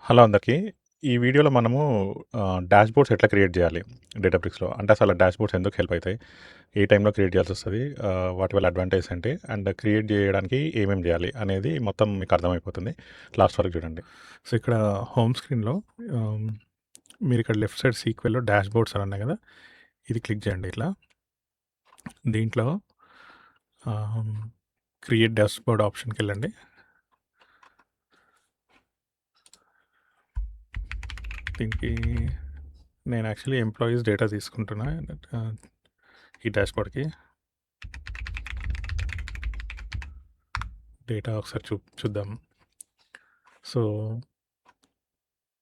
Hello అందరికీ. ఈ వీడియోలో మనము డాష్‌బోర్డ్స్ ఎట్లా క్రియేట్ జేయాలి డేటాబ్రిక్స్‌లో. అంటే అసలు డాష్‌బోర్డ్స్ ఎందుకు హెల్ప్ అయితాయి? ఏ టైంలో క్రియేట్ చేయాల్సొస్తది? వాటి వల్ల అడ్వాంటేజెస్ ఏంటి? అండ్ క్రియేట్ జేయడానికి ఏమేం జేయాలి? అనేది మొత్తం మీకు అర్థమైపోతుంది. లాస్ట్ వరకు చూడండి. సో, ఇక్కడ హోమ్ స్క్రీన్‌లో ఆహ్, మీరిక్కడ లెఫ్ట్ సైడ్ సీక్వెల్‌లో డాష్‌బోర్డ్స్ అని ఉన్నాయి గదా! ఇది క్లిక్ జేయండి ఇట్లా. దీంట్లో ఆహ్, క్రియేట్ డాష్‌బోర్డ్ ఆప్షన్‌కెళ్ళండి. దీనికి నేను యాక్చువల్లీ ఎంప్లాయీస్ డేటా తీసుకుంటున్నా ఈ డాష్‌బోర్డ్‌కి. డేటా ఒకసారి చూద్దాం. సో,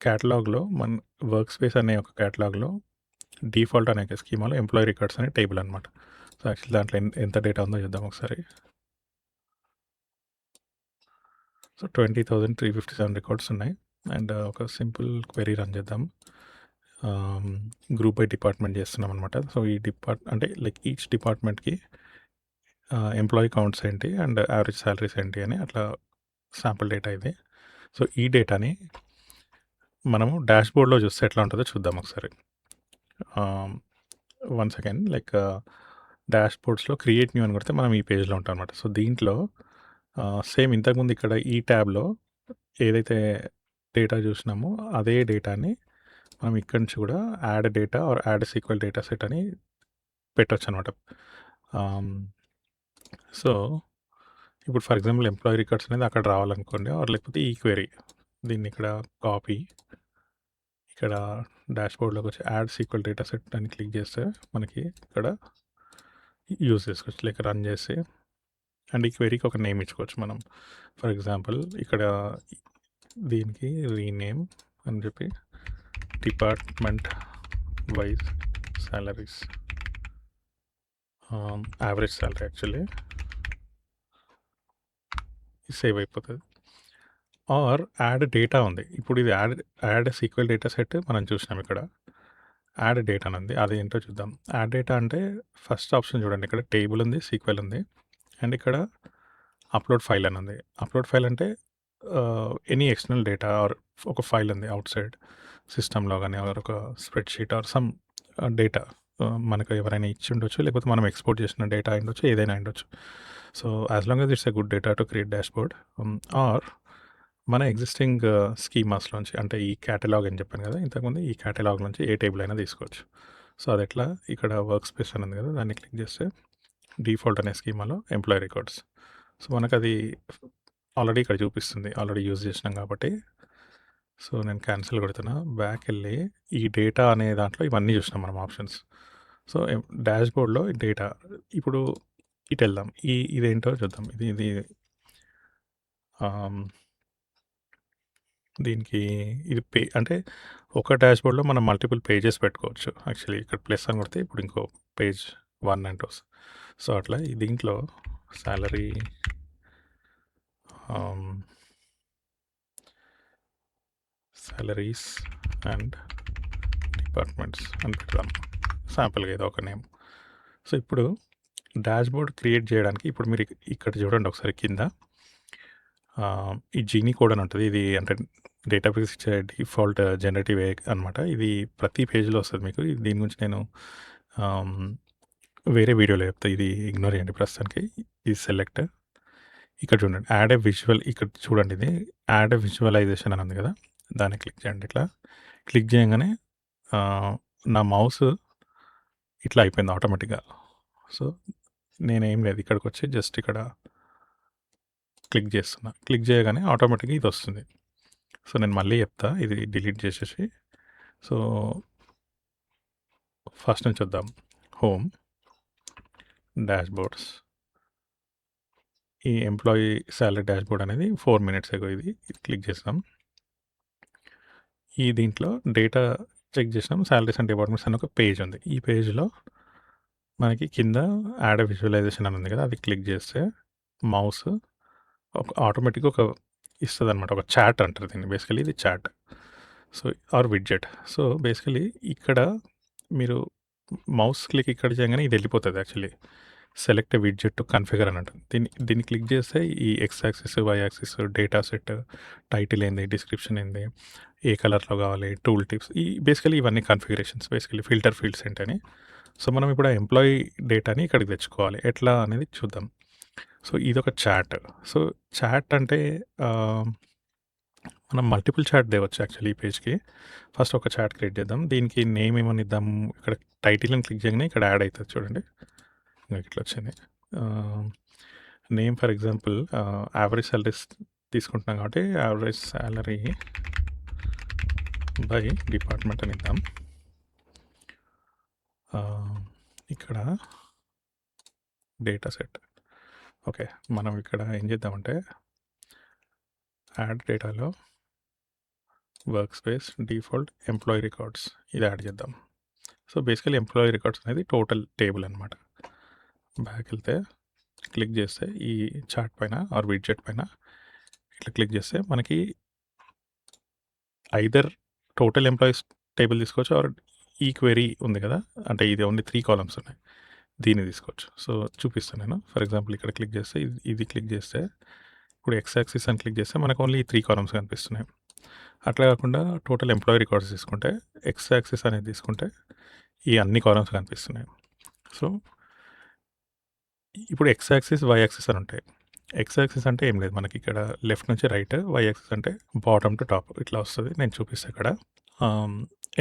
క్యాటలాగ్‌లో వర్క్ స్పేస్ అనే ఒక క్యాటలాగ్‌లో డిఫాల్ట్ అనే స్కీమాలో ఎంప్లాయీ రికార్డ్స్ అనే టేబుల్ అనమాట. సో, యాక్చువల్లీ దాంట్లో ఎంత డేటా ఉందో చూద్దాం ఒకసారి. సో, 20,357 రికార్డ్స్ ఉన్నాయి. అండ్ ఒక సింపుల్ క్వెరీ రన్ చేద్దాం. గ్రూప్ బై డిపార్ట్మెంట్ చేస్తున్నాం అనమాట. సో, ఈ అంటే లైక్ ఈచ్ డిపార్ట్మెంట్‌కి ఎంప్లాయీ కౌంట్స్ ఏంటి అండ్ యావరేజ్ సాలరీస్ ఏంటి అని అట్లా శాంపుల్ డేటా ఇది. సో, ఈ డేటాని మనము డాష్‌బోర్డ్‌లో చూస్తే ఎట్లా ఉంటుందో చూద్దాం ఒకసారి. వన్ సెకండ్ లైక్ డాష్‌బోర్డ్స్‌లో క్రియేట్ న్యూ అని కొడితే మనం ఈ పేజ్‌లో ఉంటాం అనమాట. సో, దీంట్లో సేమ్ ఇంతకుముందు ఇక్కడ ఈ ట్యాబ్‌లో ఏదైతే డేటా చూసినామో అదే డేటాని మనం ఇక్కడి నుంచి కూడా add data or add SQL data set అని పెట్టొచ్చనమాట. సో, ఇప్పుడు ఫర్ ఎగ్జాంపుల్ ఎంప్లాయీ రికార్డ్స్ అనేది అక్కడ రావాలనుకోండి ఆర్ లేకపోతే ఈ క్వెరీ దీన్ని ఇక్కడ కాపీ ఇక్కడ డాష్‌బోర్డ్‌లోకి వచ్చి యాడ్ సీక్వెల్ డేటా సెట్ అని క్లిక్ చేస్తే మనకి ఇక్కడ యూజ్ చేసుకోవచ్చు. లైక్ రన్ చేసి అండ్ ఈ క్వెరీకి ఒక నేమ్ ఇచ్చుకోవచ్చు మనం. ఫర్ ఎగ్జాంపుల్ ఇక్కడ దీనికి రీనేమ్ అని చెప్పి department wise salaries average salary actually save అయిపోతుంది. ఆర్ యాడ్ డేటా ఉంది. ఇప్పుడు ఇది యాడ్ సీక్వెల్ డేటా సెట్ మనం చూసినాం ఇక్కడ. యాడ్ డేటా అని ఉంది. అదేంటో చూద్దాం. యాడ్ డేటా అంటే ఫస్ట్ ఆప్షన్ చూడండి. ఇక్కడ టేబుల్ ఉంది, సీక్వెల్ ఉంది. అండ్ ఇక్కడ అప్లోడ్ ఫైల్ అని ఉంది. అప్లోడ్ ఫైల్ అంటే ఎనీ ఎక్స్టర్నల్ డేటా ఆర్ ఒక ఫైల్ ఉంది ఔట్ సైడ్ సిస్టమ్‌లో గాని ఆర్ ఒక స్ప్రెడ్‌షీట్ ఆర్ సమ్ డేటా మనకు ఎవరైనా ఇచ్చి ఉండొచ్చు. లేకపోతే మనం ఎక్స్‌పోర్ట్ చేసిన డేటా అయ్యుండొచ్చు. ఏదైనా అయ్యుండొచ్చు. So, as long as it's a good data to create dashboard or మన ఎగ్జిస్టింగ్ స్కీమాస్‌లోంచి అంటే ఈ క్యాటలాగ్ అని చెప్పాను కదా! ఇంతకుముందు ఈ క్యాటలాగ్ నుంచి ఏ టేబుల్ అయినా తీసుకోవచ్చు. సో, అదెట్లా ఇక్కడ వర్క్ స్పేస్ అని ఉంది కదా! దాన్ని క్లిక్ చేస్తే డిఫాల్ట్ అనే స్కీమాలో ఎంప్లాయీ రికార్డ్స్. సో, మనకది ఆల్రెడీ ఇక్కడ చూపిస్తుంది. ఆల్రెడీ యూజ్ చేసినాం కాబట్టి. సో, నేను క్యాన్సిల్ కొడుతున్నా. బ్యాకెళ్ళి ఈ డేటా అనే దాంట్లో ఇవన్నీ చూసినాం మనం ఆప్షన్స్. సో, డాష్‌బోర్డ్‌లో డేటా ఇప్పుడు ఇటెళ్దాం. ఇదేంటో చూద్దాం. ఇది ఆహ్, దీనికి ఇది అంటే ఒక డాష్‌బోర్డ్‌లో మనం మల్టిపుల్ పేజెస్ పెట్టుకోవచ్చు. యాక్చువల్లీ ఇక్కడ ప్లస్ అని కొడితే ఇప్పుడు ఇంకో పేజ్ 1 అంటూ వస్తుంది. సో, అట్లా దీంట్లో సాలరీ ఆహ్, సాలరీస్ అండ్ డిపార్ట్మెంట్స్ అని పెడదాం. శాంపుల్‌గా ఏదో ఒక నేమ్. సో, ఇప్పుడు డాష్‌బోర్డ్ క్రియేట్ చేయడానికి ఇప్పుడు మీరు ఇక్కడ చూడండి ఒకసారి కింద ఈ జీనీ కోడ్ అని ఉంటది. ఇది అంటే డేటాబేస్ ఇచ్చే డిఫాల్ట్ జనరేటివ్ ఏఐ అనమాట. ఇది ప్రతి పేజ్‌లో వస్తది మీకు. దీని గురించి నేను ఆహ్, వేరే వీడియోలో చెప్తా. ఇది ఇగ్నోర్ చేయండి ప్రస్తుతానికి. ఇది సెలెక్ట్. ఇక్కడ చూడండి యాడ్ ఎ విజువల్ ఇక్కడ చూడండి ఇది యాడ్ ఎ విజువలైజేషన్ అని ఉంది కదా! దాన్ని క్లిక్ చేయండి ఇట్లా. క్లిక్ చేయంగానే నా మౌస్ ఇట్లా అయిపోయింది ఆటోమేటిక్‌గా. సో, నేనేం లేదు ఇక్కడికొచ్చి జస్ట్ ఇక్కడ క్లిక్ చేస్తున్నా. క్లిక్ చేయగానే ఆటోమేటిక్‌గా ఇదొస్తుంది. సో, నేను మళ్ళీ చెప్తా ఇది డిలీట్ చేసేసి. సో, ఫస్ట్ నుంచి చూద్దాం. Home, dashboards. ఈ ఎంప్లాయీ సాలరీ డాష్‌బోర్డ్ అనేది 4 మినిట్స్ ఎగో ఇది క్లిక్ చేసాం. ఈ దీంట్లో డేటా చెక్ చేసినాం. సాలరీస్ అండ్ డిపార్ట్మెంట్స్ అని ఒక పేజ్ ఉంది. ఈ పేజ్‌లో మనకి కింద యాడ్ ఎ విజువలైజేషన్ అని ఉంది కదా! అది క్లిక్ చేస్తే మౌస్ ఆటోమేటిక్‌గా ఇస్తదనమాట. ఒక చాట్ అంటారు దీన్ని. బేసికల్లీ ఇది chart. So, or widget. So, basically ఇక్కడ మీరు మౌస్ క్లిక్ ఇక్కడ చేయంగానే ఇది వెళ్ళిపోతది actually. Select a widget to configure అని ఉంటుంది. దీన్ని క్లిక్ చేస్తే ఈ X axis, Y axis, data set, title ఏంది, డిస్క్రిప్షన్ ఏంది, ఏ కలర్‌లో కావాలి, టూల్ టిప్స్ బేసికల్లీ ఇవన్నీ కాన్ఫిగరేషన్స్ బేసికల్లీ ఫిల్టర్ ఫీల్డ్స్ ఏంటని. సో, మనం ఇప్పుడు ఆ ఎంప్లాయీ డేటాని ఇక్కడికి తెచ్చుకోవాలి. ఎట్లా అనేది చూద్దాం. సో, ఇదొక చాట్. సో, చాట్ అంటే ఆహ్, మనం మల్టిపుల్ చాట్ తేవచ్చు యాక్చువల్లీ ఈ పేజ్‌కి. ఫస్ట్ ఒక చాట్ క్రియేట్ చేద్దాం. దీనికి నేమ్ ఏమని ఇద్దాం? ఇక్కడ టైటిల్ అని క్లిక్ చేయగానే ఇక్కడ యాడ్ అయితది చూడండి. ఇట్లొచ్చింది. Name for example average salaries తీసుకుంటున్నాం కాబట్టి యావరేజ్ సాలరీ బై డిపార్ట్మెంట్ అని ఇద్దాం. ఇక్కడ డేటా సెట్. ఓకే. మనం ఇక్కడ ఏం చేద్దామంటే యాడ్ డేటాలో work space default employee records ఇది యాడ్ చేద్దాం. సో, బేసికల్లీ ఎంప్లాయీ రికార్డ్స్ అనేది టోటల్ టేబుల్ అనమాట. బ్యాక్ వెళ్తే క్లిక్ చేస్తే ఈ చార్ట్ పైన ఆర్ విడ్జెట్ పైన ఇట్లా క్లిక్ చేస్తే మనకి ఐదర్ టోటల్ ఎంప్లాయీస్ టేబుల్ తీసుకోవచ్చు ఆర్ ఈ క్వెరీ ఉంది కదా! అంటే ఇది ఓన్లీ 3 కాలమ్స్ ఉన్నాయి. దీన్ని తీసుకోవచ్చు. సో, చూపిస్తాను నేను. ఫర్ ఎగ్జాంపుల్ ఇక్కడ క్లిక్ చేస్తే ఇది క్లిక్ చేస్తే ఇప్పుడు ఎక్స్ యాక్సిస్ అని క్లిక్ చేస్తే మనకు ఓన్లీ ఈ 3 కాలమ్స్ కనిపిస్తున్నాయి. అట్లా కాకుండా టోటల్ ఎంప్లాయీ రికార్డ్స్ తీసుకుంటే ఎక్స్ యాక్సిస్ అనేది తీసుకుంటే ఈ అన్ని కాలమ్స్ కనిపిస్తున్నాయి. సో, ఇప్పుడు ఎక్స్ యాక్సిస్, వై యాక్సిస్ అని ఉంటాయి. ఎక్స్ యాక్సిస్ అంటే ఏం లేదు మనకి ఇక్కడ లెఫ్ట్ నుంచి రైట్, వై యాక్సిస్ అంటే బాటమ్ టు టాప్ ఇట్లా వస్తది. నేను చూపిస్తా ఇక్కడ.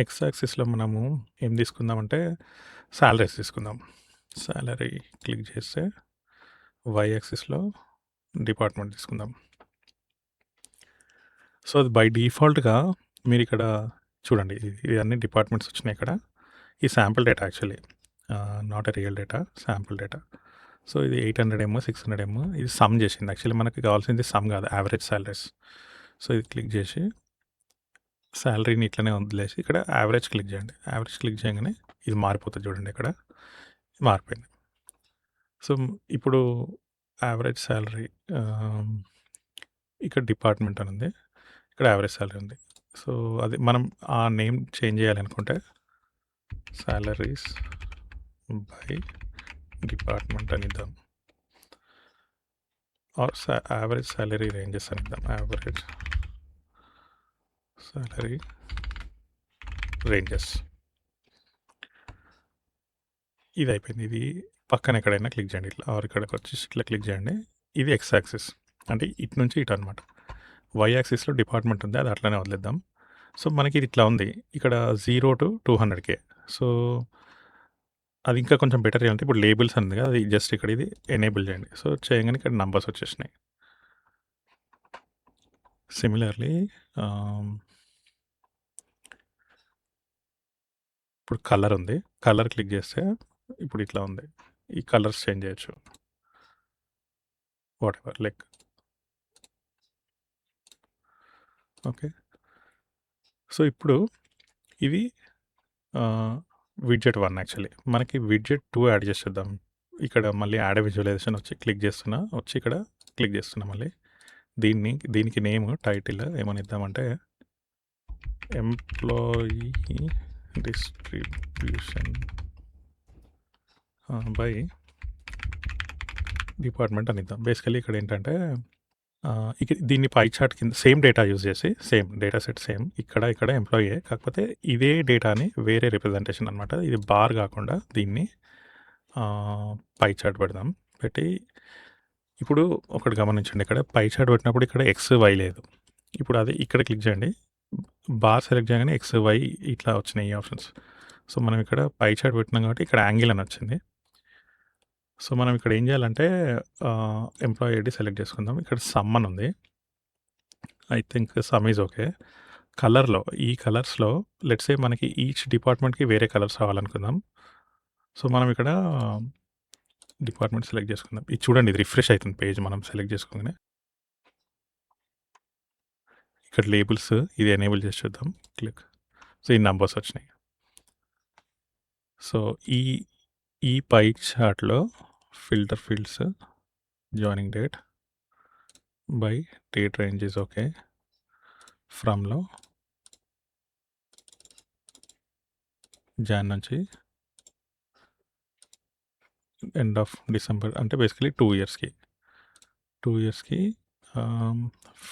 ఎక్స్ యాక్సిస్‌లో మనము ఏం తీసుకుందామంటే సాలరీస్ తీసుకుందాం. సాలరీ క్లిక్ చేస్తే వై యాక్సిస్‌లో డిపార్ట్మెంట్ తీసుకుందాం. సో, అది బై డిఫాల్ట్‌గా మీరిక్కడ చూడండి ఇది అన్ని డిపార్ట్మెంట్స్ వచ్చినాయి ఇక్కడ. ఈ sample data actually. Not a real data, sample data. So, ఇది 800 600 ఇది సమ్ చేసింది. యాక్చువల్లీ మనకి కావాల్సింది సమ్ కాదు యావరేజ్ సాలరీస్. సో, ఇది క్లిక్ చేసి సాలరీని ఇట్లనే వదిలేసి ఇక్కడ యావరేజ్ క్లిక్ చేయండి. యావరేజ్ క్లిక్ చేయగానే ఇది మారిపోతుంది చూడండి ఇక్కడ. మారిపోయింది. సో, ఇప్పుడు యావరేజ్ సాలరీ ఇక్కడ డిపార్ట్మెంట్ అని ఉంది. ఇక్కడ యావరేజ్ సాలరీ ఉంది. సో, అది మనం ఆ నేమ్ చేంజ్ చేయాలనుకుంటే సాలరీస్ బై డిపార్ట్మెంట్ అని ఇద్దాం. ఆర్ యావరేజ్ సాలరీ రేంజెస్ అని ఇద్దాం. Average salary ranges. ఇది అయిపోయింది. ఇది పక్కన ఎక్కడైనా క్లిక్ చేయండి ఇట్లా ఆర్ ఇక్కడికి వచ్చి ఇట్లా క్లిక్ చేయండి. ఇది ఎక్స్ యాక్సిస్ అంటే ఇటు నుంచి ఇటు అనమాట. వై యాక్సిస్‌లో డిపార్ట్మెంట్ ఉంది. అది అట్లనే వదిలేద్దాం. సో, మనకి ఇది ఇట్లా ఉంది. ఇక్కడ 0 to 200K. సో, అది ఇంకా కొంచెం బెటర్ చేయాలంటే ఇప్పుడు లేబుల్స్ ఉంది కదా! అది జస్ట్ ఇక్కడ ఇది ఎనేబుల్ చేయండి. సో, చేయగానే ఇక్కడ నంబర్స్ వచ్చేసినాయి. సిమిలర్‌లీ ఇప్పుడు కలర్ ఉంది. కలర్ క్లిక్ చేస్తే ఇప్పుడు ఇట్లా ఉంది. ఈ కలర్స్ చేంజ్ చేయొచ్చు. Whatever like okay. సో, ఇప్పుడు ఇది విడ్జెట్ 1 యాక్చువల్లీ. మనకి విడ్జెట్ 2 యాడ్ చేసేద్దాం. ఇక్కడ మళ్ళీ యాడ్ విజువలైజేషన్ వచ్చి క్లిక్ చేస్తున్నా. వచ్చి ఇక్కడ క్లిక్ చేస్తున్నా మళ్ళీ. దీనికి నేమ్ టైటిల్ ఏమని ఇద్దామంటే ఎంప్లాయీ డిస్ట్రిబ్యూషన్ బై డిపార్ట్మెంట్ అని ఇద్దాం. బేసికల్లీ ఇక్కడ ఏంటంటే దీన్ని పై చార్ట్ కింద సేమ్ డేటా యూజ్ చేసి సేమ్ డేటా సెట్ సేమ్ ఇక్కడ ఎంప్లాయీయే కాకపోతే ఇదే డేటాని వేరే రిప్రజెంటేషన్ అనమాట. ఇది బార్ కాకుండా దీన్ని పై చార్ట్ పెడదాం. పెట్టి ఇప్పుడు ఒకటి గమనించండి ఇక్కడ పై చార్ట్ పెట్టినప్పుడు ఇక్కడ ఎక్స్, వై లేదు. ఇప్పుడు అది ఇక్కడ క్లిక్ చేయండి. బార్ సెలెక్ట్ చేయగానే ఎక్స్, వై ఇట్లా వచ్చినాయి ఈ ఆప్షన్స్. సో, మనం ఇక్కడ పై చార్ట్ పెట్టినాం కాబట్టి ఇక్కడ యాంగిల్ అని వచ్చింది. సో, మనం ఇక్కడ ఏం చేయాలంటే ఎంప్లాయీ ఐడీ సెలెక్ట్ చేసుకుందాం. ఇక్కడ సమ్ అని ఉంది. I think some is okay. కలర్‌లో ఈ కలర్స్‌లో లెట్స్ సే మనకి ఈచ్ డిపార్ట్మెంట్‌కి వేరే కలర్స్ రావాలనుకుందాం. సో, మనం ఇక్కడ డిపార్ట్మెంట్ సెలెక్ట్ చేసుకుందాం. ఇది చూడండి ఇది రిఫ్రెష్ అయితుంది పేజ్ మనం సెలెక్ట్ చేసుకోగానే. ఇక్కడ లేబుల్స్ ఇది ఎనేబుల్ చేసి చూద్దాం. క్లిక్. సో, ఈ నంబర్స్ వచ్చినాయి. సో, ఈ పై చార్ట్‌లో filter fields joining date by date range is okay. ఫ్రమ్‌లో జాన్ నుంచి ఎండ్ ఆఫ్ డిసెంబర్ అంటే బేసికలీ 2 ఇయర్స్‌కి. 2 ఇయర్స్‌కి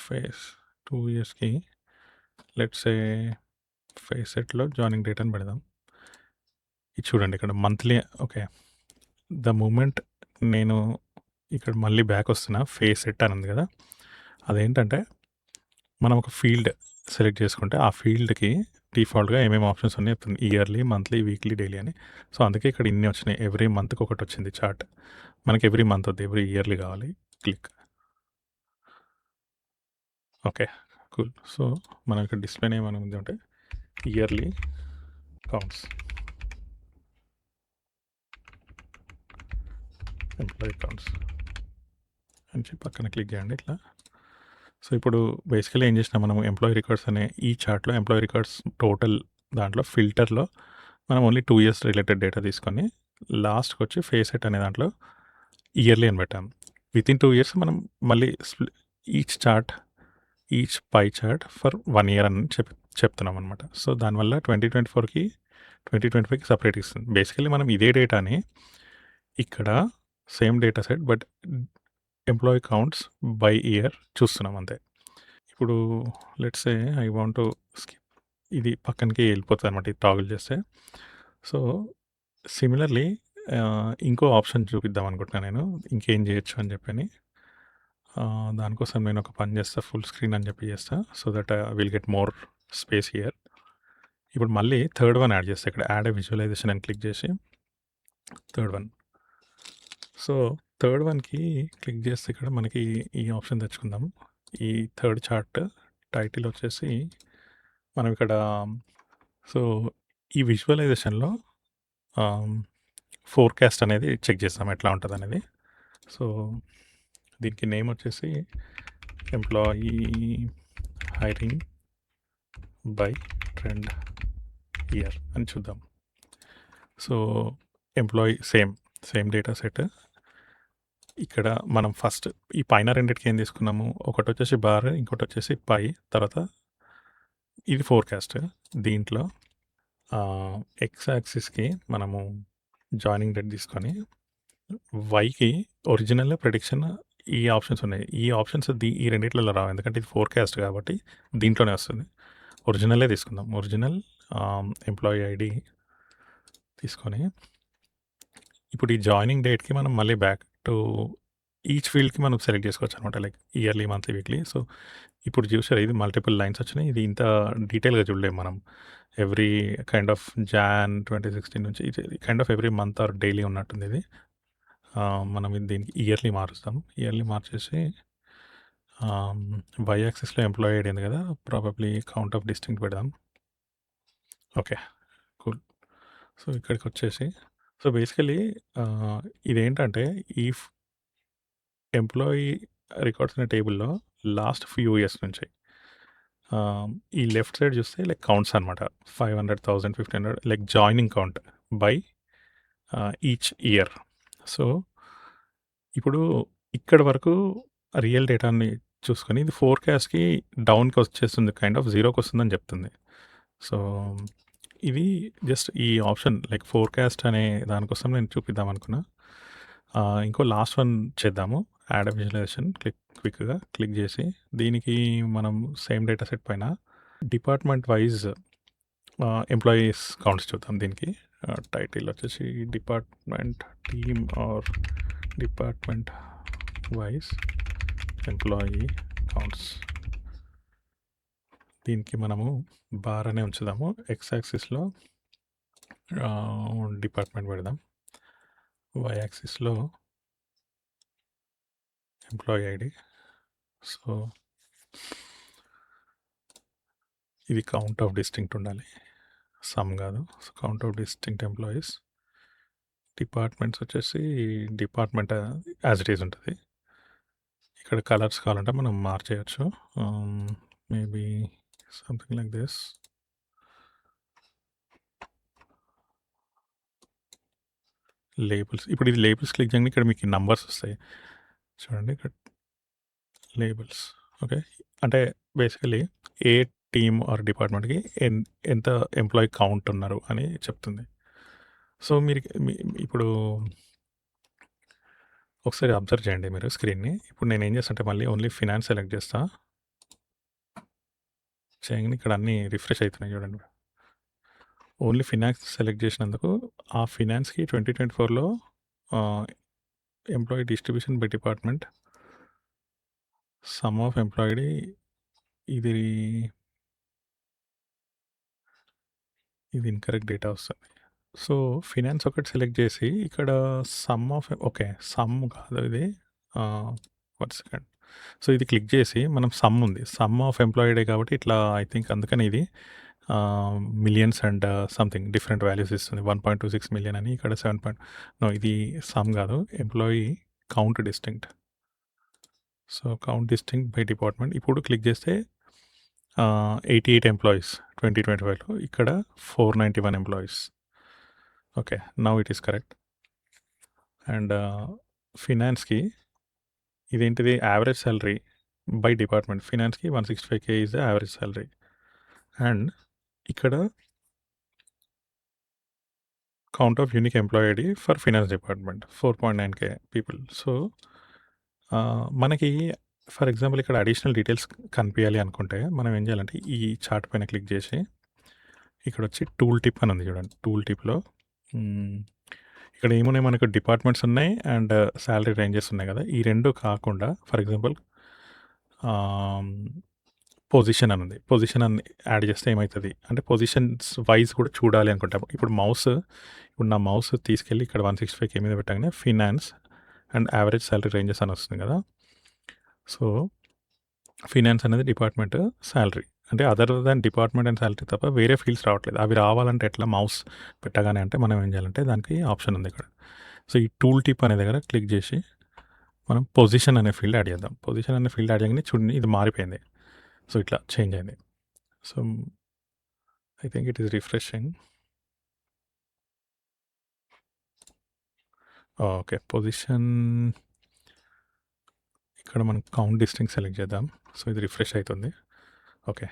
ఫేస్ 2 ఇయర్స్‌కి లెట్స్ సే ఫేసెట్‌లో జాయినింగ్ డేట్ అని పెడదాం. ఇది చూడండి ఇక్కడ మంత్లీ ఓకే. ద మూమెంట్ నేను ఇక్కడ మళ్ళీ బ్యాక్ వస్తున్నా ఫేసెట్ అని ఉంది కదా! అదేంటంటే మనం ఒక ఫీల్డ్ సెలెక్ట్ చేసుకుంటే ఆ ఫీల్డ్‌కి డిఫాల్ట్‌గా ఏమేమి ఆప్షన్స్ ఉన్నాయో చెప్తుంది. ఇయర్లీ, మంత్లీ, వీక్లీ, డైలీ అని. సో, అందుకే ఇక్కడ ఇన్ని వచ్చినాయి. ఎవ్రీ మంత్‌కి ఒకటొచ్చింది చార్ట్. మనకి ఎవ్రీ మంత్ వద్దు. ఎవ్రీ ఇయర్లీ కావాలి. క్లిక్. ఓకే. కూల్. సో, మనం ఇక్కడ డిస్‌ప్లే నేమ్ అని ఉంది అంటే ఇయర్లీ కౌంట్స్. ఎంప్లాయీ కౌంట్స్ అని చెప్పి పక్కన క్లిక్ చేయండి ఇట్లా. సో, ఇప్పుడు బేసికల్లీ ఏం చేసినాం మనం ఎంప్లాయీ రికార్డ్స్ అనే ఈ చార్ట్‌లో ఎంప్లాయీ రికార్డ్స్ టోటల్ దాంట్లో ఫిల్టర్‌లో మనం ఓన్లీ 2 ఇయర్స్ రిలేటెడ్ డేటా తీసుకొని లాస్ట్‌కొచ్చి ఫేసెట్ అనే దాంట్లో ఇయర్లీ అని పెట్టాం. వితిన్ 2 ఇయర్స్ మనం మళ్ళీ each chart, each pie chart for 1 year అని చెప్తున్నాం అనమాట. సో, దానివల్ల 2024కి, 2025కి సెపరేట్ ఇస్తుంది. బేసికల్లీ మనం ఇదే డేటాని ఇక్కడ same data set but employee counts by year చూస్తున్నాం అంతే. ఇప్పుడు let's say I want to skip ఇది పక్కనకి వెళ్ళిపోతుంది అనమాట ఇది టాగుల్ చేస్తే. సో, సిమిలర్లీ ఇంకో ఆప్షన్ చూపిద్దాం అనుకుంటున్నాను నేను. ఇంకేం చేయొచ్చు అని చెప్పని. దానికోసం నేను ఒక పని చేస్తా ఫుల్ స్క్రీన్ అని చెప్పి చేస్తా. So that will get more space here. ఇప్పుడు మళ్ళీ థర్డ్ వన్ యాడ్ చేస్తా. ఇక్కడ యాడ్ ఎ విజువలైజేషన్ అని క్లిక్ చేసి థర్డ్ వన్. సో, థర్డ్ వన్‌కి క్లిక్ చేస్తే ఇక్కడ మనకి ఈ ఆప్షన్ తెచ్చుకుందాం. ఈ థర్డ్ చార్ట్ టైటిల్ వచ్చేసి మనం ఇక్కడ సో, ఈ విజువలైజేషన్‌లో ఫోర్‌కాస్ట్ అనేది చెక్ చేస్తాం ఎట్లా ఉంటదనేది. సో, దీనికి నేమ్ వచ్చేసి employee hiring by trend year అని చూద్దాం. So, employee same data set. ఇక్కడ మనం ఫస్ట్ ఈ పైన రెండిటికి ఏం తీసుకున్నాము, ఒకటొచ్చేసి బార్, ఇంకోటొచ్చేసి పై, తర్వాత ఇది ఫోర్‌కాస్ట్. దీంట్లో ఎక్స్ యాక్సిస్‌కి మనము జాయినింగ్ డేట్ తీసుకొని, వైకి ఒరిజినల్, ప్రెడిక్షన్ ఈ ఆప్షన్స్ ఉన్నాయి. ఈ ఆప్షన్స్ ఈ రెండిట్లలో రావు. ఎందుకంటే ఇది ఫోర్‌కాస్ట్ కాబట్టి దీంట్లోనే వస్తుంది. ఒరిజినలే తీసుకుందాం. ఒరిజినల్ ఎంప్లాయీ ఐడి తీసుకొని, ఇప్పుడు ఈ జాయినింగ్ డేట్‌కి మనం మళ్ళీ బ్యాక్ టు ఈచ్ ఫీల్డ్‌కి మనం సెలెక్ట్ చేసుకోవచ్చు అనమాట. Like yearly, monthly, weekly. So, ఇప్పుడు చూసారా ఇది మల్టిపుల్ లైన్స్ వచ్చినాయి. ఇది ఇంత డీటెయిల్‌గా చూడలేము మనం. ఎవ్రీ కైండ్ ఆఫ్ జాన్ 2016 నుంచి ఇది kind of every month or daily ఉన్నట్టుంది ఇది. మనం దీనికి ఇయర్లీ మారుస్తాం. ఇయర్లీ మార్చేసి వై యాక్సిస్‌లో ఎంప్లాయీ ఐడి ఉంది కదా! ప్రాబబ్లీ కౌంట్ ఆఫ్ డిస్టింక్ట్ పెడదాం. ఓకే. కూల్. సో, ఇక్కడికొచ్చేసి సో, బేసికల్లీ ఇదేంటంటే ఈ ఎంప్లాయీ రికార్డ్స్ అనే టేబుల్‌లో లాస్ట్ ఫ్యూ ఇయర్స్ నుంచి ఈ లెఫ్ట్ సైడ్ చూస్తే లైక్ కౌంట్స్ అనమాట. 500, 1000, 1500 like joining count by each year. So, ఇప్పుడు ఇక్కడి వరకు రియల్ డేటాని చూసుకొని ఇది ఫోర్‌కాస్ట్‌కి డౌన్‌కి వచ్చేస్తుంది. కైండ్ ఆఫ్ జీరోకి వస్తుందని చెప్తుంది. సో, ఇది జస్ట్ ఈ ఆప్షన్ లైక్ ఫోర్‌కాస్ట్ అనే దానికోసం నేను చూపిద్దాం అనుకున్నా. ఇంకో లాస్ట్ వన్ చేద్దాము. యాడ్ ఎ విజువలైజేషన్ క్విక్‌గా క్లిక్ చేసి దీనికి మనం సేమ్ డేటా సెట్ పైన డిపార్ట్మెంట్ వైజ్ ఎంప్లాయీస్ కౌంట్స్ చూద్దాం దీనికి. టైటిల్ వచ్చేసి department team or department wise employee counts. దీనికి మనము బార్ అనే ఉంచుదాము. ఎక్స్ యాక్సిస్‌లో డిపార్ట్మెంట్ పెడదాం. వై యాక్సిస్‌లో ఎంప్లాయీ ఐడి. సో, ఇది కౌంట్ ఆఫ్ డిస్టింక్ట్ ఉండాలి. సమ్ కాదు. So, count of distinct employees. Departments వచ్చేసి డిపార్ట్మెంట్ యాజ్ ఇట్ ఈజ్ ఉంటుంది. ఇక్కడ కలర్స్ కావాలంటే మనం మార్చేయచ్చు. Maybe something like this. Labels. ఇప్పుడు ఇది లేబుల్స్ క్లిక్ చేయండి. ఇక్కడ మీకు నంబర్స్ వస్తాయి. చూడండి ఇక్కడ లేబుల్స్. ఓకే. అంటే బేసికల్లీ ఏ టీమ్ ఆర్ డిపార్ట్మెంట్‌కి ఎంత ఎంప్లాయీ కౌంట్ ఉన్నారు అని చెప్తుంది. సో, మీరు ఇప్పుడు ఒకసారి అబ్జర్వ్ చేయండి మీరు స్క్రీన్‌ని. ఇప్పుడు నేనేం చేస్తానంటే మళ్ళీ ఓన్లీ ఫినాన్స్ సెలెక్ట్ చేస్తా. చేయంగానే ఇక్కడ అన్నీ రిఫ్రెష్ అయితున్నాయి చూడండి. ఓన్లీ ఫినాన్స్ సెలెక్ట్ చేసినందుకు ఆ ఫినాన్స్‌కి 2024లో ఆహ్, employee distribution by department, some of employed ఇది ఇది ఇన్‌కరెక్ట్ డేటా వస్తుంది. సో, ఫినాన్స్ ఒకటి సెలెక్ట్ చేసి ఇక్కడ సమ్ ఆఫ్ ఓకే. సమ్ కాదు ఇది. ఆహ్, వన్ సెకండ్. సో, ఇది క్లిక్ చేసి మనం సమ్ ఉంది. సమ్ ఆఫ్ ఎంప్లాయిడే కాబట్టి ఇట్లా ఐ థింక్ అందుకని ఇది millions and something different values ఇస్తుంది. 1.26 మిలియన్ అని ఇక్కడ 7 నో ఇది సమ్ కాదు. Employee count distinct. So, count distinct by department. ఇప్పుడు క్లిక్ చేస్తే 88 ఎంప్లాయీస్ 2025లో. ఇక్కడ 491 employees. Okay. Now it is correct. And ఫినాన్స్‌కి ఇదేంటిది యావరేజ్ సాలరీ బై డిపార్ట్మెంట్. ఫినాన్స్‌కి 165,000 is the average salary. And ఇక్కడ count of unique employee ID for finance department 4.9K people. So, మనకి for example ఇక్కడ additional details కనిపియాలి అనుకుంటే మనం ఏం చేయాలంటే ఈ చార్ట్ పైన క్లిక్ చేసి ఇక్కడొచ్చి టూల్ టిప్ అని ఉంది చూడండి. టూల్ టిప్‌లో ఇక్కడ ఏమున్నాయి మనకు డిపార్ట్మెంట్స్ ఉన్నాయి అండ్ సాలరీ రేంజెస్ ఉన్నాయి కదా! ఈ 2 కాకుండా ఫర్ ఎగ్జాంపుల్ పొజిషన్ అని ఉంది. పొజిషన్ అని యాడ్ చేస్తే ఏమైతది అంటే పొజిషన్స్ వైస్ కూడా చూడాలి అనుకుంటా. ఇప్పుడు నా మౌస్ తీసుకెళ్ళి ఇక్కడ 165K మీద పెట్టగానే finance and average salary ranges అని వస్తుంది కదా! సో, ఫినాన్స్ అనేది డిపార్ట్మెంట్ సాలరీ. అంటే other than department and salary తప్ప వేరే ఫీల్డ్స్ రావట్లేదు. అవి రావాలంటే ఎట్లా మౌస్ పెట్టగానే అంటే మనం ఏం చేయాలంటే దానికి ఆప్షన్ ఉంది ఇక్కడ. సో, ఈ టూల్ టిప్ అనే దగ్గర క్లిక్ చేసి మనం పొజిషన్ అనే ఫీల్డ్ యాడ్ చేద్దాం. పొజిషన్ అనే ఫీల్డ్ యాడ్ చేయగానే చూడండి ఇది మారిపోయింది. సో, ఇట్లా చేంజ్ అయింది. So, I think it is refreshing. Okay. Position ఇక్కడ మనం కౌంట్ డిస్టింక్ట్ సెలెక్ట్ చేద్దాం. సో, ఇది రిఫ్రెష్ అయితుంది. Okay.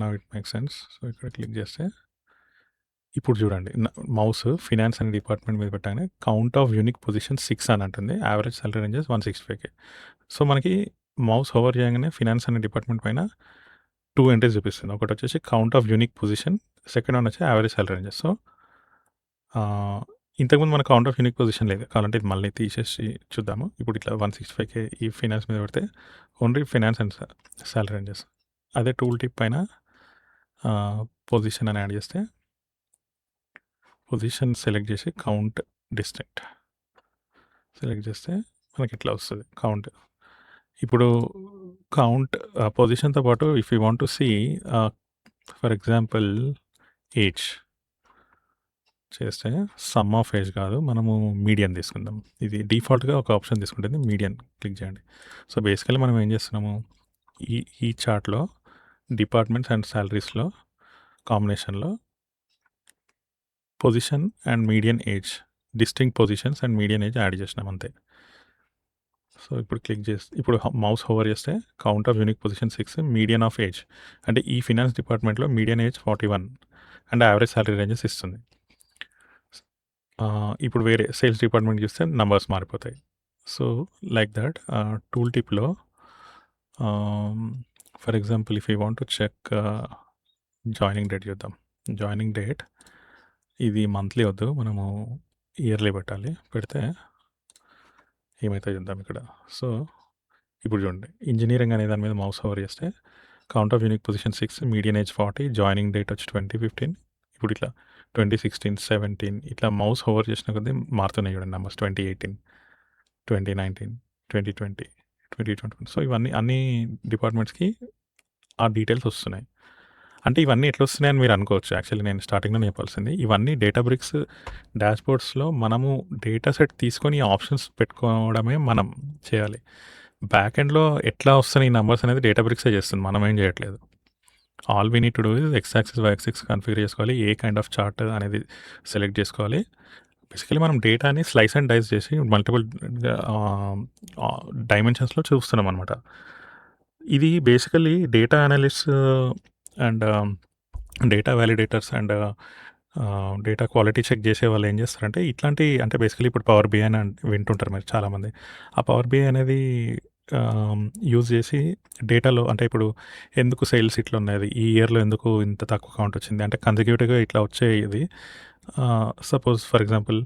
Now it makes sense. So, ఇక్కడ క్లిక్ చేస్తే ఇప్పుడు చూడండి మౌస్ ఫినాన్స్ అనే డిపార్ట్మెంట్ మీద పెట్టగానే కౌంట్ ఆఫ్ యూనిక్ పొజిషన్ 6 అని అంటుంది. Average salary ranges 165K. So, మనకి మౌస్ హోవర్ చేయగానే ఫినాన్స్ అనే డిపార్ట్మెంట్ పైన 2 ఎంట్రీస్ చూపిస్తుంది. ఒకటి వచ్చేసి count of unique position, second one వచ్చి యావరేజ్ సాలరీ రేంజెస్. సో, ఇంతకుముందు మన కౌంట్ ఆఫ్ యూనిక్ పొజిషన్ లేదు. కావాలంటే ఇది మళ్ళీ తీసేసి చూద్దాము. ఇప్పుడు ఇట్లా 165K ఈ ఫినాన్స్ మీద పెడితే only finance and salary ranges. అదే టూల్ టిప్ పైన పొజిషన్ అని యాడ్ చేస్తే పొజిషన్ సెలెక్ట్ చేసి కౌంట్ డిస్టింక్ట్ సెలెక్ట్ చేస్తే మనకి ఇట్లా వస్తుంది కౌంట్. ఇప్పుడు కౌంట్ పొజిషన్‌తో పాటు if you want to see for example age చేస్తే సమ్ ఆఫ్ ఏజ్ కాదు. మనము మీడియన్ తీసుకుందాం. ఇది డిఫాల్ట్‌గా ఒక ఆప్షన్ తీసుకుంటుంది. మీడియన్ క్లిక్ చేయండి. సో, బేసికల్లీ మనం ఏం చేస్తున్నాము ఈ చార్ట్‌లో డిపార్ట్మెంట్స్ అండ్ సాలరీస్‌లో కాంబినేషన్‌లో position and median age, distinct positions and median age add చేసినాం అంతే. సో, ఇప్పుడు క్లిక్ చేస్తే ఇప్పుడు మౌస్ హోవర్ చేస్తే count of unique position 6, median of age అంటే ఈ ఫినాన్స్ డిపార్ట్మెంట్‌లో median age 41 and average salary ranges ఇస్తుంది. ఇప్పుడు వేరే సేల్స్ డిపార్ట్మెంట్ చూస్తే నంబర్స్ మారిపోతాయి. సో, లైక్ దట్ టూల్ టిప్‌లో for example if you want to check joining date చూద్దాం. జాయినింగ్ డేట్ ఇది మంత్లీ వద్దు. మనము ఇయర్లీ పెట్టాలి. పెడితే ఏమైతే చూద్దాం ఇక్కడ. సో, ఇప్పుడు చూడండి ఇంజినీరింగ్ అనే దాని మీద మౌస్ హోవర్ చేస్తే count of unique position 6, median age 40, joining date వచ్చి 2015. ఇప్పుడు ఇట్లా 2016, 17 ఇట్లా మౌస్ హోవర్ చేసిన కొద్దీ మారుతున్నాయి చూడండి నంబర్స్ 2018, 2019, 2020, 2021. సో, ఇవన్నీ అన్ని డిపార్ట్మెంట్స్‌కి ఆ డీటెయిల్స్ వస్తున్నాయి. అంటే ఇవన్నీ ఎట్లా వస్తున్నాయని మీరు అనుకోవచ్చు. యాక్చువల్లీ నేను స్టార్టింగ్‌లోనే చెప్పాల్సింది. ఇవన్నీ డేటాబ్రిక్స్ డాష్‌బోర్డ్స్‌లో మనము డేటా సెట్ తీసుకొని ఆప్షన్స్ పెట్టుకోవడమే మనం చేయాలి. బ్యాక్ ఎండ్‌లో ఎట్లా వస్తున్నాయి ఈ నంబర్స్ అనేది డేటాబ్రిక్సే చేస్తుంది. మనం ఏం చేయట్లేదు. All we need to do is X axis, Y axis configure చేసుకోవాలి. ఏ కైండ్ ఆఫ్ చార్ట్ అనేది సెలెక్ట్ చేసుకోవాలి. బేసికల్లీ మనం డేటాని స్లైస్ అండ్ డైస్ చేసి మల్టిపుల్ డైమెన్షన్స్‌లో చూస్తున్నామనమాట. ఇది basically data analysts and data validators and data quality check చేసే వాళ్ళు ఏం చేస్తారంటే ఇట్లాంటి అంటే బేసికలీ ఇప్పుడు పవర్ బిఐ అని వింటుంటారు మీరు చాలామంది. ఆ పవర్ బిఐ అనేది యూజ్ చేసి డేటాలో అంటే ఇప్పుడు ఎందుకు సేల్స్ ఇట్లా ఉన్నది, ఈ ఇయర్‌లో ఎందుకు ఇంత తక్కువ కౌంట్ వచ్చింది అంటే కన్సిక్యూటివ్‌గా ఇట్లా వచ్చే ఇది సపోజ్ ఫర్ ఎగ్జాంపుల్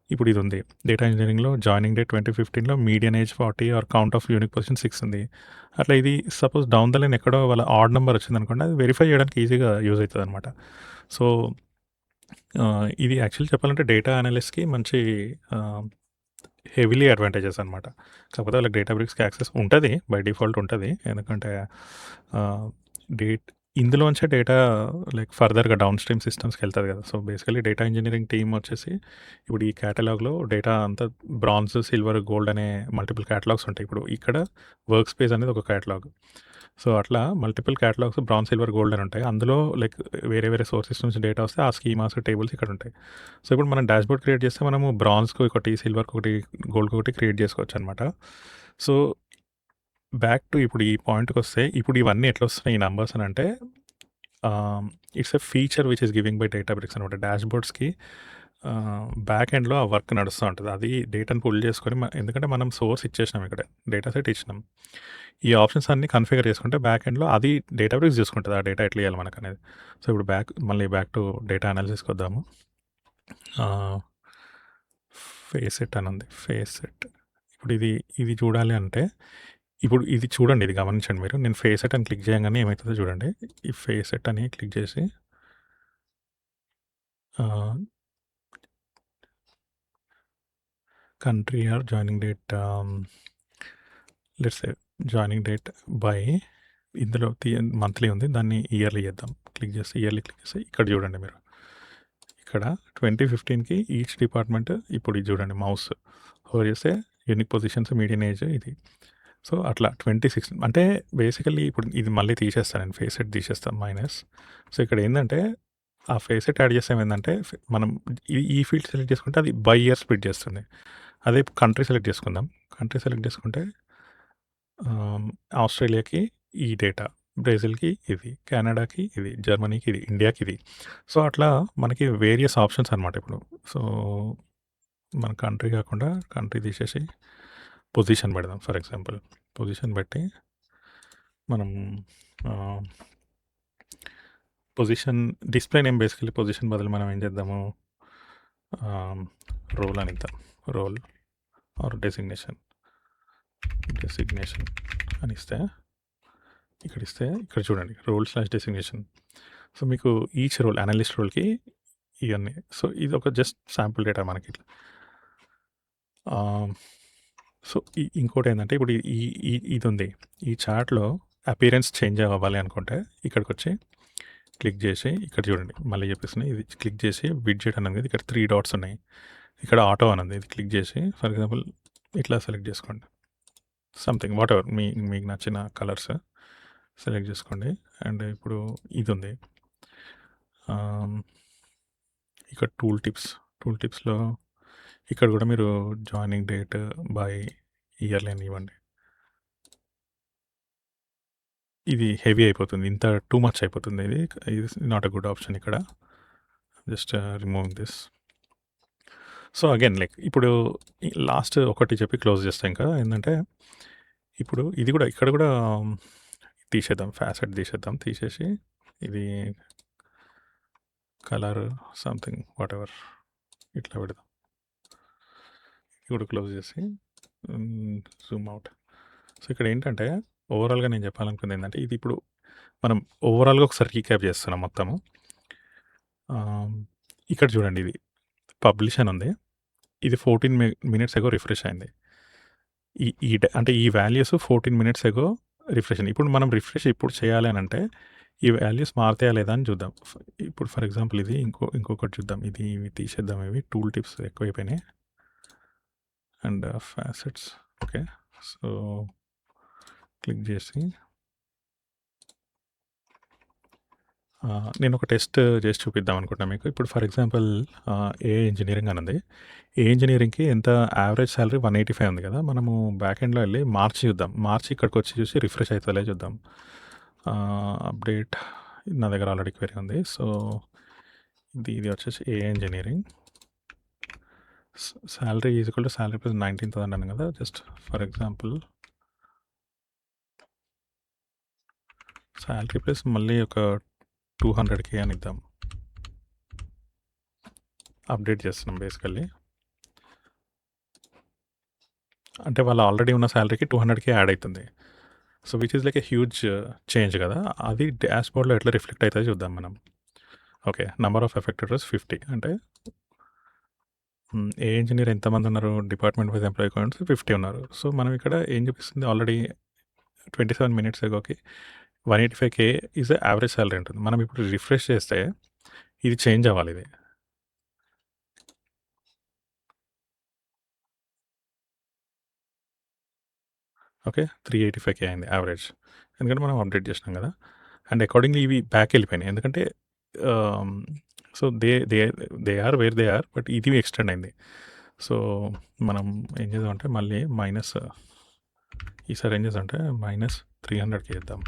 ఇప్పుడు ఇది ఉంది. డేటా ఇంజినీరింగ్‌లో జాయినింగ్ డే 2015లో median age 40 or count of unique position 6 ఉంది. అట్లా ఇది సపోజ్ డౌన్ ద లైన్ ఎక్కడో వాళ్ళ ఆడ్ నంబర్ వచ్చిందనుకోండి అది వెరిఫై చేయడానికి ఈజీగా యూజ్ అయితదనమాట. సో, ఇది యాక్చువల్లీ చెప్పాలంటే డేటా అనలిస్ట్‌కి మంచి ఆహ్, హెవీలీ అడ్వాంటేజెస్ అనమాట. కాకపోతే వాళ్ళకి డేటాబ్రిక్స్‌కి యాక్సెస్ ఉంటది. బై డిఫాల్ట్ ఉంటది. ఎందుకంటే ఆహ్, డేట్ ఇందులోంచే డేటా లైక్ ఫర్దర్‌గా డౌన్ స్ట్రీమ్ సిస్టమ్స్‌కెళ్తది కదా! So, basically data engineering team వచ్చేసి ఇప్పుడు ఈ కేటలాగ్‌లో డేటా అంతా బ్రాంజ్, సిల్వర్, గోల్డ్ అనే మల్టిపుల్ కేటలాగ్స్ ఉంటాయి. ఇప్పుడు ఇక్కడ వర్క్ స్పేస్ అనేది ఒక కేటలాగ్. సో, అట్లా multiple catalogues bronze, silver, gold అని ఉంటాయి. అందులో లైక్ వేరే వేరే సోర్సెస్ నుంచి డేటా వస్తే ఆ స్కీమాస్, టేబుల్స్ ఇక్కడ ఉంటాయి. సో, ఇప్పుడు మనం డాష్‌బోర్డ్ క్రియేట్ చేస్తే మనము బ్రాంజ్‌కి ఒకటి, సిల్వర్‌కి ఒకటి, గోల్డ్‌కి ఒకటి క్రియేట్ చేసుకోవచ్చనమాట. సో, బ్యాక్ టు ఇప్పుడు ఈ పాయింట్‌కొస్తే ఇప్పుడు ఇవన్నీ ఎట్లొస్తున్నాయి ఈ నంబర్స్ అనంటే it's a feature which is giving by Databricks అనమాట. డాష్‌బోర్డ్స్‌కి బ్యాక్ ఎండ్‌లో ఆ వర్క్ నడుస్తా ఉంటది. అది డేటాను పుల్ చేసుకొని ఎందుకంటే మనం సోర్స్ ఇచ్చేసినాం ఇక్కడ. డేటా సెట్ ఇచ్చినాం. ఈ ఆప్షన్స్ అన్నీ కన్ఫిగర్ చేసుకుంటే బ్యాక్ ఎండ్‌లో అది డేటాబ్రిక్స్ చూసుకుంటది. ఆ డేటా ఎట్లా ఇయ్యాలి మనకనేది. సో, ఇప్పుడు మళ్ళీ బ్యాక్ టు డేటా అనాలిసిస్‌కొద్దాము. ఆహ్, ఫేసెట్ అని ఉంది. ఫేసెట్. ఇప్పుడు ఇది చూడాలి అంటే ఇప్పుడు ఇది చూడండి. ఇది గమనించండి మీరు. నేను ఫేసెట్ అని క్లిక్ చేయంగానే ఏమైతదో చూడండి. ఈ ఫేసెట్ అని క్లిక్ చేసి ah, country or joining date let's say joining date by ఇందులో మంత్లీ ఉంది. దాన్ని ఇయర్లీ చేద్దాం. క్లిక్ చేస్తే ఇయర్లీ క్లిక్ చేస్తే ఇక్కడ చూడండి మీరు. ఇక్కడ 2015కి ఈచ్ డిపార్ట్మెంట్ ఇప్పుడు ఇది చూడండి మౌస్ హోల్డ్ చేస్తే యూనిక్ పొజిషన్స్, మీడియన్ ఏజ్ ఇది. సో, అట్లా 26 అంటే బేసికల్లీ ఇప్పుడు ఇది మళ్ళీ తీసేస్తాను నేను ఫేసెట్ తీసేస్తాను మైనస్. సో, ఇక్కడ ఏందంటే ఆ ఫేసెట్ యాడ్ చేస్తే ఏమైందంటే మనం ఈ ఫీల్డ్ సెలెక్ట్ చేసుకుంటే అది బై ఇయర్ స్ప్లిట్ చేస్తుంది. అదే కంట్రీ సెలెక్ట్ చేసుకుందాం. కంట్రీ సెలెక్ట్ చేసుకుంటే ఆస్ట్రేలియాకి ఈ డేటా, బ్రెజిల్‌కి ఇది, కెనడాకి ఇది, జర్మనీకి ఇది, ఇండియాకి ఇది. సో, అట్లా మనకి వేరియస్ ఆప్షన్స్ అనమాట ఇప్పుడు. సో, మన కంట్రీ కాకుండా కంట్రీ తీసేసి పొజిషన్ పెడదాం ఫర్ ఎగ్జాంపుల్. పొజిషన్ పెట్టి మనం position display name basically position బదులు మనం ఏం చేద్దాము రోల్ అని ఇద్దాం. రోల్ ఆర్ డెసిగ్నేషన్ అని ఇస్తే ఇక్కడ చూడండి రోల్/డెసిగ్నేషన్. సో, మీకు ఈచ్ రోల్ అనలిస్ట్ రోల్‌కి ఇవన్నీ. సో, ఇది ఒక జస్ట్ శాంపుల్ డేటా మనకి ఇట్లా. సో, ఇంకోటేందంటే ఇప్పుడు ఈ ఈ ఇదుంది. ఈ చార్ట్‌లో అపియరెన్స్ చేంజ్ అవ్వాలి అనుకుంటే ఇక్కడికొచ్చి క్లిక్ చేసి ఇక్కడ చూడండి మళ్ళీ చెప్పేస్తున్నా. ఇది క్లిక్ చేసి విడ్జెట్ అని ఉంది. ఇక్కడ 3 డాట్స్ ఉన్నాయి. ఇక్కడ ఆటో అని ఉంది. ఇది క్లిక్ చేసి ఫర్ ఎగ్జాంపుల్ ఇట్లా సెలెక్ట్ చేసుకోండి. సంథింగ్ వాటెవర్ మీకు నచ్చిన కలర్స్ సెలెక్ట్ చేసుకోండి. అండ్ ఇప్పుడు ఇదుంది. ఇక్కడ టూల్ టిప్స్‌లో ఇక్కడ కూడా మీరు జాయినింగ్ డేట్ బై ఇయర్లీ అని ఇవ్వండి. ఇది హెవీ అయిపోతుంది. ఇంత టూ మచ్ అయిపోతుంది ఇది. ఇది నాట్ ఎ గుడ్ ఆప్షన్ ఇక్కడ. Just removing this. So, again like ఇప్పుడు లాస్ట్ ఒకటి చెప్పి క్లోజ్ చేస్తా ఇంకా. ఏందంటే ఇప్పుడు ఇది కూడా ఇక్కడ కూడా తీసేద్దాం. ఫాసెట్ తీసేద్దాం. తీసేసి ఇది కలర్ సంథింగ్ వాటెవర్ ఇట్లా పెడదాం. ఇప్పుడు క్లోజ్ చేసి జూమ్ అవుట్. సో, ఇక్కడ ఏంటంటే ఓవరాల్‌గా నేను చెప్పాలనుకుంది ఏందంటే ఇది ఇప్పుడు మనం ఓవరాల్‌గా ఒకసారి రీక్యాప్ చేస్తున్నాం మొత్తము. ఇక్కడ చూడండి ఇది పబ్లిష్ అని ఉంది. ఇది 14 మినిట్స్ ఎగో రిఫ్రెష్ అయింది. ఈ ఈ డ అంటే ఈ వాల్యూస్ 14 మినిట్స్ ఎగో రిఫ్రెష్ అయింది. ఇప్పుడు మనం రిఫ్రెష్ ఇప్పుడు చేయాలి అనంటే ఈ వాల్యూస్ మారుతాయా లేదా అని చూద్దాం. ఇప్పుడు ఫర్ ఎగ్జాంపుల్ ఇది ఇంకొకటి చూద్దాం. ఇవి తీసేద్దాం. ఇవి టూల్ టిప్స్ ఎక్కువైపోయినాయి. And Faucets okay. So, click చేసి నేను ఒక టెస్ట్ చేసి చూపిద్దాం అనుకుంటున్నా మీకు. ఇప్పుడు ఫర్ ఎగ్జాంపుల్ ఏఐ ఇంజినీరింగ్ అని ఉంది. ఏఐ ఇంజినీరింగ్‌కి ఎంత యావరేజ్ సాలరీ 185 ఉంది కదా! మనము బ్యాక్ ఎండ్‌లో వెళ్ళి మార్చి చూద్దాం. మార్చి ఇక్కడికొచ్చి చూసి రిఫ్రెష్ అయితదో లేదో చూద్దాం. అప్డేట్ నా దగ్గర ఆల్రెడీ క్వెరీ ఉంది. సో, ఇది వచ్చేసి AI engineering. Salary is equal to salary plus 19,000 అన్నాను కదా. Just for example salary plus మళ్ళీ ఒక 200K అని ఇద్దాం. అప్డేట్ చేస్తున్నాం బేసికల్లీ. అంటే వాళ్ళు ఆల్రెడీ ఉన్న సాలరీకి 200K యాడ్ అవుతుంది. So which is like a huge change కదా. అది డాష్బోర్డ్లో ఎట్లా రిఫ్లెక్ట్ అవుతుందో చూద్దాం మనం. Okay, number of affected was 50. అంటే ఏ ఇంజనీర్ ఎంతమంది ఉన్నారు, డిపార్ట్మెంట్ వైజ్ ఎంప్లాయీ కౌంట్స్ 50 ఉన్నారు. సో మనం ఇక్కడ ఏం చూపిస్తుంది, ఆల్రెడీ 27 మినిట్స్ ఎగోకి 185K ఈజ్ యావరేజ్ సాలరీ ఉంటుంది. మనం ఇప్పుడు రిఫ్రెష్ చేస్తే ఇది చేంజ్ అవ్వాలి. ఇది ఓకే 385K అయింది యావరేజ్, ఎందుకంటే మనం అప్డేట్ చేసినాం కదా. అండ్ అకార్డింగ్లీ ఇవి బ్యాక్ వెళ్ళిపోయినాయి, ఎందుకంటే so they are where they are, but ఇది ఎక్స్టెండ్ అయింది. సో మనం ఏం చేద్దామంటే మళ్ళీ మైనస్, ఈసారి ఏం చేద్దామంటే -300K ఇద్దాం.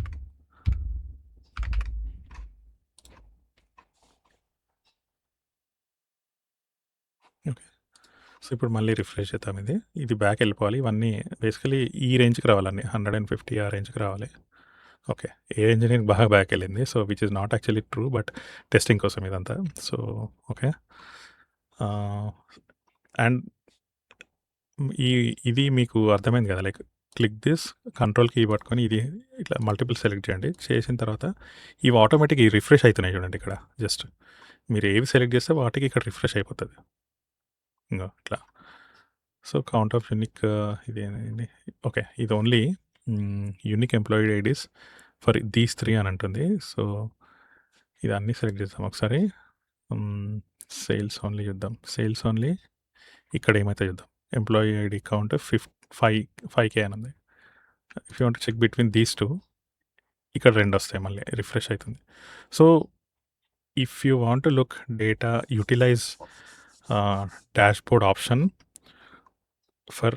ఓకే, సో ఇప్పుడు మళ్ళీ రిఫ్రెష్ చేద్దాం. ఇది బ్యాక్ వెళ్ళిపోవాలి. ఇవన్నీ బేసికలీ ఈ రేంజ్కి రావాలండి, 150 ఆ రేంజ్కి రావాలి. ఓకే, ఏ ఇంజనీరింగ్ బాగా బ్యాక్ వెళ్ళింది. So which is not actually true, but testing కోసం ఇదంతా. సో ఓకే, అండ్ ఇది మీకు అర్థమైంది కదా. Like click this, control key పట్టుకొని ఇది ఇట్లా మల్టిపుల్ సెలెక్ట్ చేయండి. చేసిన తర్వాత ఇవి ఆటోమేటిక్ రిఫ్రెష్ అవుతున్నాయి చూడండి. ఇక్కడ జస్ట్ మీరు ఏవి సెలెక్ట్ చేస్తే వాటికి ఇక్కడ రిఫ్రెష్ అయిపోతుంది. ఇంకా ఇట్లా. సో కౌంట్ ఆఫ్ యూనిక్ ఇది ఓకే, ఇది only unique employee IDs for these 3 అని అంటుంది. సో ఇది అన్నీ సెలెక్ట్ చేద్దాం ఒకసారి. సేల్స్ ఓన్లీ చూద్దాం. సేల్స్ ఓన్లీ ఇక్కడ ఏమైతే చూద్దాం. ఎంప్లాయీ ఐడి కౌంట్ 5K అని ఉంది. If you want check between these 2, ఇక్కడ 2 వస్తాయి, మళ్ళీ రిఫ్రెష్ అవుతుంది. So if you want to look data utilize dashboard option for,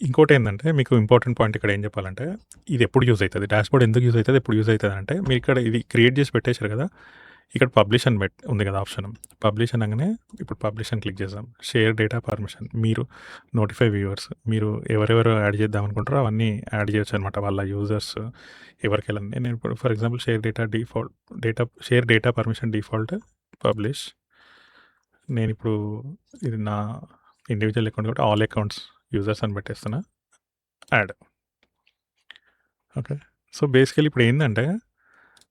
ఇంకోటి ఏంటంటే మీకు ఇంపార్టెంట్ పాయింట్ ఇక్కడ ఏం చెప్పాలంటే, ఇది ఎప్పుడు యూజ్ అవుతుంది, డాష్బోర్డ్ ఎందుకు యూజ్ అవుతుంది, ఎప్పుడు యూజ్ అవుతుంది అంటే, మీరు ఇక్కడ ఇది క్రియేట్ చేసి పెట్టేశారు కదా, ఇక్కడ పబ్లిష్ అని ఉంది కదా ఆప్షన్. పబ్లిష్ అనగానే ఇప్పుడు పబ్లిష్ అని క్లిక్ చేద్దాం. షేర్ డేటా పర్మిషన్, మీరు నోటిఫై వ్యూవర్స్, మీరు ఎవరెవరు యాడ్ చేద్దాం అనుకుంటారో అవన్నీ యాడ్ చేయొచ్చు అనమాట, వాళ్ళ యూజర్స్ ఎవరికి వెళ్ళండి. నేను ఇప్పుడు for example share data permission default publish. నేను ఇప్పుడు ఇది నా ఇండివిజువల్ అకౌంట్ కాబట్టి ఆల్ అకౌంట్స్ యూజర్స్ అని పెట్టేస్తున్నా, యాడ్. ఓకే, సో బేసికలీ ఇప్పుడు ఏంటంటే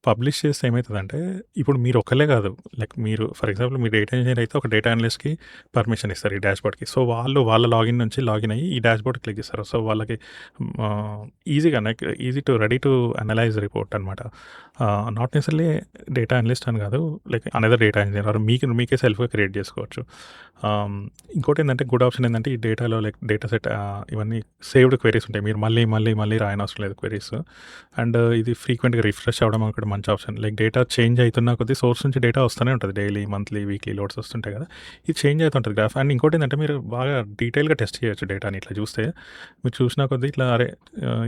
పబ్లిష్ చేస్తే ఏమవుతుందంటే, ఇప్పుడు మీరు ఒక్కలే కాదు, లైక్ మీరు ఫర్ ఎగ్జాంపుల్ మీ డేటా ఇంజనీర్ అయితే ఒక డేటా అనలిస్ట్కి పర్మిషన్ ఇస్తారు ఈ డాష్బోర్డ్కి. సో వాళ్ళ లాగిన్ నుంచి లాగిన్ అయ్యి ఈ డాష్బోర్డ్ క్లిక్ చేస్తారు. సో వాళ్ళకి ఈజీగా like easy to ready to analyze report అనమాట. నాట్ నెసర్లీ డేటా అనలిస్ట్ అని కాదు, like another data engineer or మీకే సెల్ఫ్గా క్రియేట్ చేసుకోవచ్చు. ఇంకోటి ఏంటంటే గుడ్ ఆప్షన్ ఏంటంటే, ఈ డేటాలో లైక్ డేటా సెట్ ఇవన్నీ సేవ్డ్ క్వెరీస్ ఉంటాయి, మీరు మళ్ళీ రాయనవసరం లేదు క్వెరీస్. అండ్ ఇది ఫ్రీక్వెంట్గా రిఫ్రెష్ అవ్వడం ఒకటి మంచి ఆప్షన్. లైక్ డేటా చేంజ్ అవుతున్న కొద్ది సోర్స్ నుంచి డేటా వస్తూనే ఉంటుంది, డైలీ మంత్లీ వీక్లీ లోడ్స్ వస్తుంటాయి కదా, ఇది చేంజ్ అవుతుంటుంది గ్రాఫ్. అండ్ ఇంకోటి ఏంటంటే, మీరు బాగా డీటెయిల్గా టెస్ట్ చేయొచ్చు డేటాని. ఇట్లా చూస్తే మీరు చూసిన కొద్దీ ఇట్లా అరే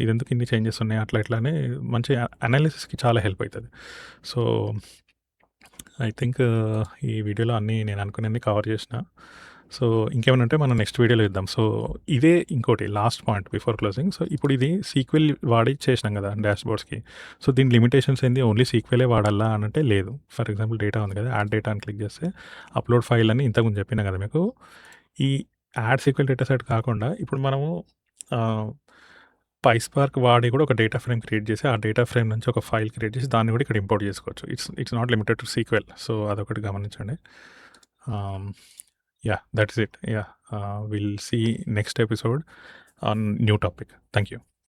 ఇది ఎందుకు ఇన్ని చేంజెస్ ఉన్నాయి అట్లా ఇట్లానే మంచి అనాలిసిస్కి చాలా హెల్ప్ అవుతుంది. సో ఐ థింక్ ఈ వీడియోలో అన్నీ నేను అనుకునేది కవర్ చేసిన. సో ఇంకేమైనా ఉంటే మనం నెక్స్ట్ వీడియోలో ఇద్దాం. సో ఇదే ఇంకోటి last point before closing. So ఇప్పుడు ఇది సీక్వెల్ వాడి చేసినాం కదా డాష్బోర్డ్స్కి. సో దీని లిమిటేషన్స్ ఏంది, ఓన్లీ సీక్వెలే వాడాలా అని అంటే లేదు. ఫర్ ఎగ్జాంపుల్ డేటా ఉంది కదా, యాడ్ డేటా అని క్లిక్ చేస్తే అప్లోడ్ ఫైల్ అని ఇంతకుముందు చెప్పినా కదా మీకు. ఈ యాడ్ సీక్వెల్ డేటా సెట్ కాకుండా ఇప్పుడు మనము PySpark వాడి కూడా ఒక డేటా ఫ్రేమ్ క్రియేట్ చేసి, ఆ డేటా ఫ్రేమ్ నుంచి ఒక ఫైల్ క్రియేట్ చేసి దాన్ని కూడా ఇక్కడ ఇంపోర్ట్ చేసుకోవచ్చు. It's not limited to sequel. So అదొకటి గమనించండి. Yeah, that's it. Yeah, we'll see next episode on new topic. Thank you.